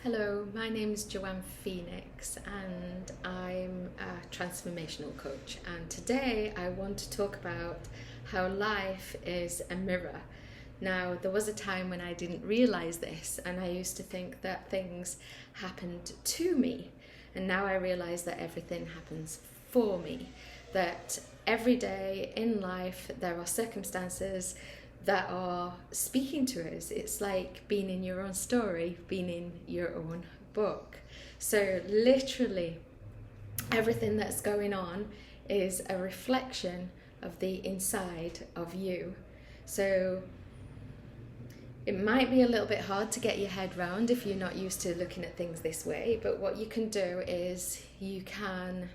Hello, my name is Joanne Phoenix and I'm a transformational coach. And today I want to talk about how life is a mirror. Now, there was a time when I didn't realize this and I used to think that things happened to me. And now I realize that everything happens for me. That every day in life there are circumstances that are speaking to us. It's like being in your own story, being in your own book. So literally everything that's going on is a reflection of the inside of you. So it might be a little bit hard to get your head round if you're not used to looking at things this way, but what you can do is you can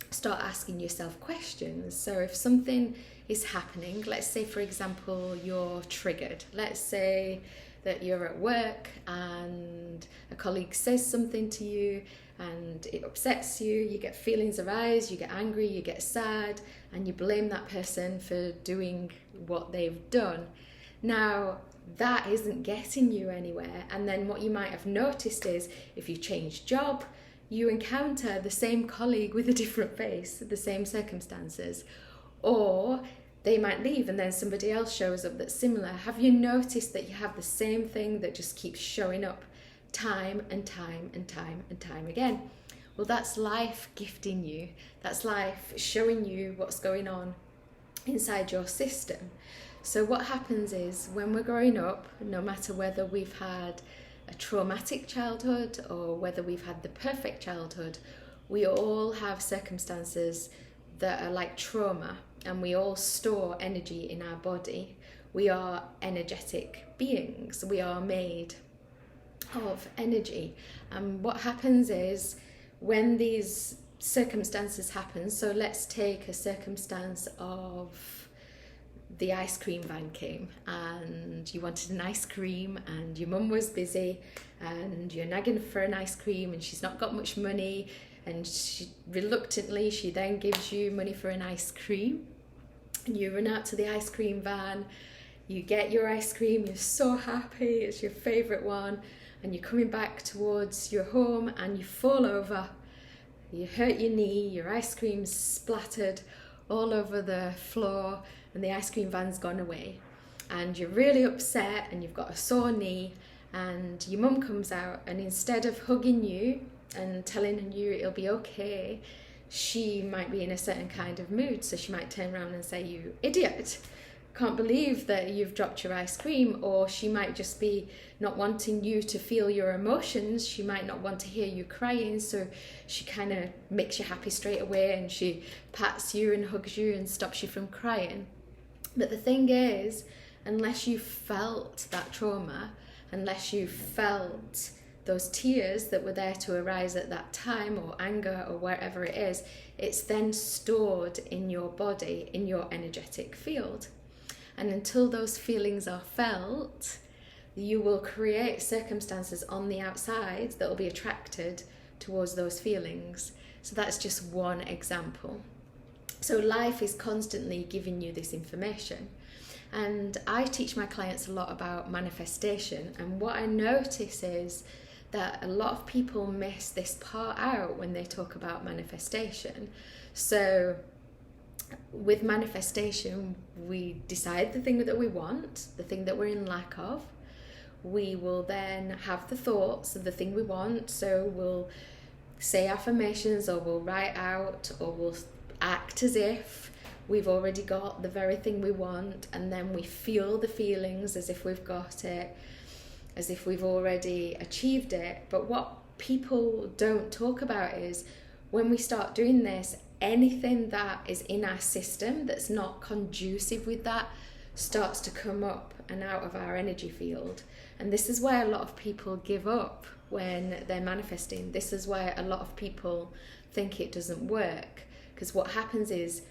start asking yourself questions. So if something is happening, let's say for example you're triggered, let's say that you're at work and a colleague says something to you and it upsets you, you get feelings arise, you get angry, you get sad, and you blame that person for doing what they've done. Now that isn't getting you anywhere, and then what you might have noticed is if you change job, you encounter the same colleague with a different face, the same circumstances, or they might leave and then somebody else shows up that's similar. Have you noticed that you have the same thing that just keeps showing up time and time and time and time again? Well, that's life gifting you. That's life showing you what's going on inside your system. So what happens is when we're growing up, no matter whether we've had a traumatic childhood or whether we've had the perfect childhood, we all have circumstances that are like trauma, and we all store energy in our body. We are energetic beings. We are made of energy. And what happens is when these circumstances happen, so let's take a circumstance of the ice cream van came and you wanted an ice cream and your mum was busy and you're nagging for an ice cream and she's not got much money, and she then gives you money for an ice cream, and you run out to the ice cream van, you get your ice cream, you're so happy, it's your favourite one, and you're coming back towards your home and you fall over, you hurt your knee, your ice cream's splattered all over the floor and the ice cream van's gone away, and you're really upset and you've got a sore knee, and your mum comes out and instead of hugging you and telling you it'll be okay, she might be in a certain kind of mood, so she might turn around and say, "You idiot, can't believe that you've dropped your ice cream," or she might just be not wanting you to feel your emotions. She might not want to hear you crying, so she kind of makes you happy straight away and she pats you and hugs you and stops you from crying. But the thing is, unless you felt that trauma, unless you felt those tears that were there to arise at that time, or anger, or wherever it is, it's then stored in your body, in your energetic field. And until those feelings are felt, you will create circumstances on the outside that will be attracted towards those feelings. So that's just one example. So life is constantly giving you this information. And I teach my clients a lot about manifestation, and what I notice is that a lot of people miss this part out when they talk about manifestation. So with manifestation, we decide the thing that we want, the thing that we're in lack of. We will then have the thoughts of the thing we want, so we'll say affirmations, or we'll write out, or we'll act as if we've already got the very thing we want, and then we feel the feelings as if we've got it, as if we've already achieved it. But what people don't talk about is when we start doing this, anything that is in our system that's not conducive with that starts to come up and out of our energy field. And this is why a lot of people give up when they're manifesting. This is why a lot of people think it doesn't work, because what happens is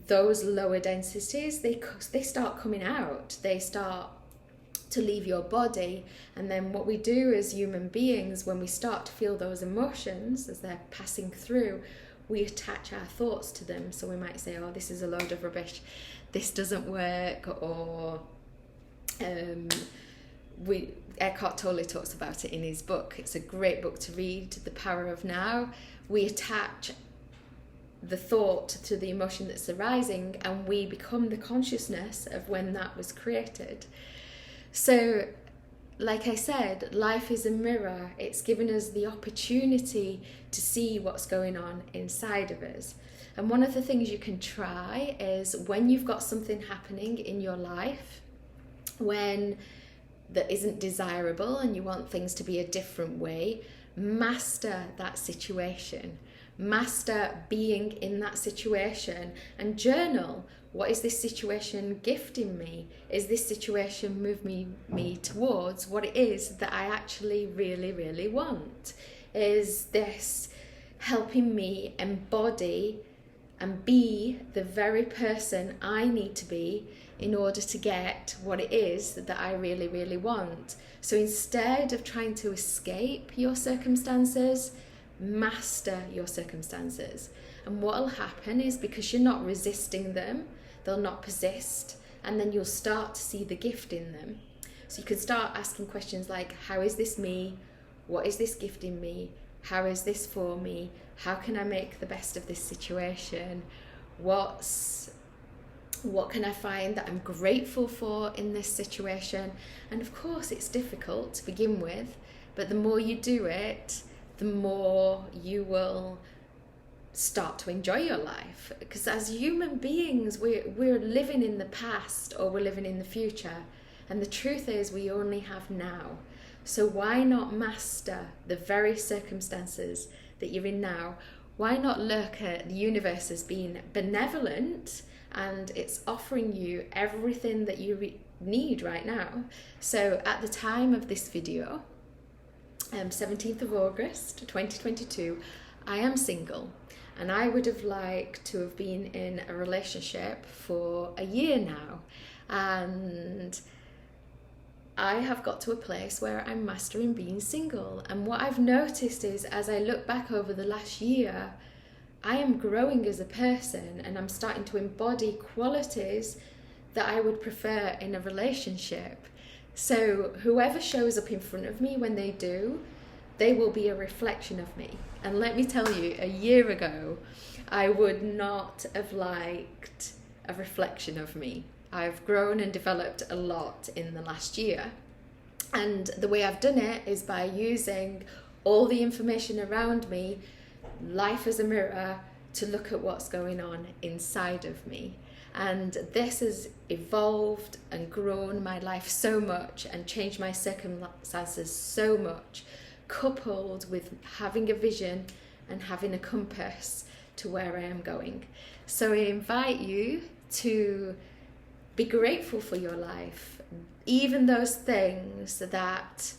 those lower densities, they start coming out, they start to leave your body. And then what we do as human beings, when we start to feel those emotions as they're passing through, we attach our thoughts to them. So we might say, "Oh, this is a load of rubbish, this doesn't work," or Eckhart Tolle talks about it in his book. It's a great book to read, The Power of Now. We attach the thought to the emotion that's arising, and we become the consciousness of when that was created. So, like I said, life is a mirror. It's given us the opportunity to see what's going on inside of us. And one of the things you can try is, when you've got something happening in your life when that isn't desirable and you want things to be a different way, master that situation. Master being in that situation and journal. What is this situation gifting me? Is this situation moving me towards what it is that I actually really, really want? Is this helping me embody and be the very person I need to be in order to get what it is that I really, really want? So instead of trying to escape your circumstances, master your circumstances. And what will happen is, because you're not resisting them, they'll not persist, and then you'll start to see the gift in them. So you can start asking questions like, how is this me? What is this gifting me? How is this for me? How can I make the best of this situation? What can I find that I'm grateful for in this situation? And of course, it's difficult to begin with, but the more you do it, the more you will start to enjoy your life. Because as human beings, we're living in the past, or we're living in the future. And the truth is, we only have now. So why not master the very circumstances that you're in now? Why not look at the universe as being benevolent, and it's offering you everything that you need right now? So at the time of this video, 17th of August 2022, I am single, and I would have liked to have been in a relationship for a year now, and I have got to a place where I'm mastering being single. And what I've noticed is, as I look back over the last year, I am growing as a person, and I'm starting to embody qualities that I would prefer in a relationship. So whoever shows up in front of me, when they do, they will be a reflection of me. And let me tell you, a year ago, I would not have liked a reflection of me. I've grown and developed a lot in the last year. And the way I've done it is by using all the information around me, life as a mirror, to look at what's going on inside of me. And this has evolved and grown my life so much and changed my circumstances so much, coupled with having a vision and having a compass to where I am going. So I invite you to be grateful for your life, even those things that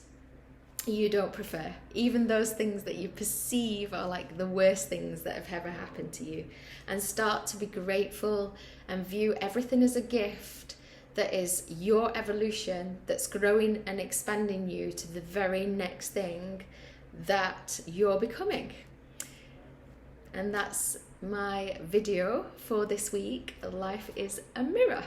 you don't prefer, even those things that you perceive are like the worst things that have ever happened to you, and start to be grateful and view everything as a gift that is your evolution, that's growing and expanding you to the very next thing that you're becoming. And that's my video for this week. Life is a mirror.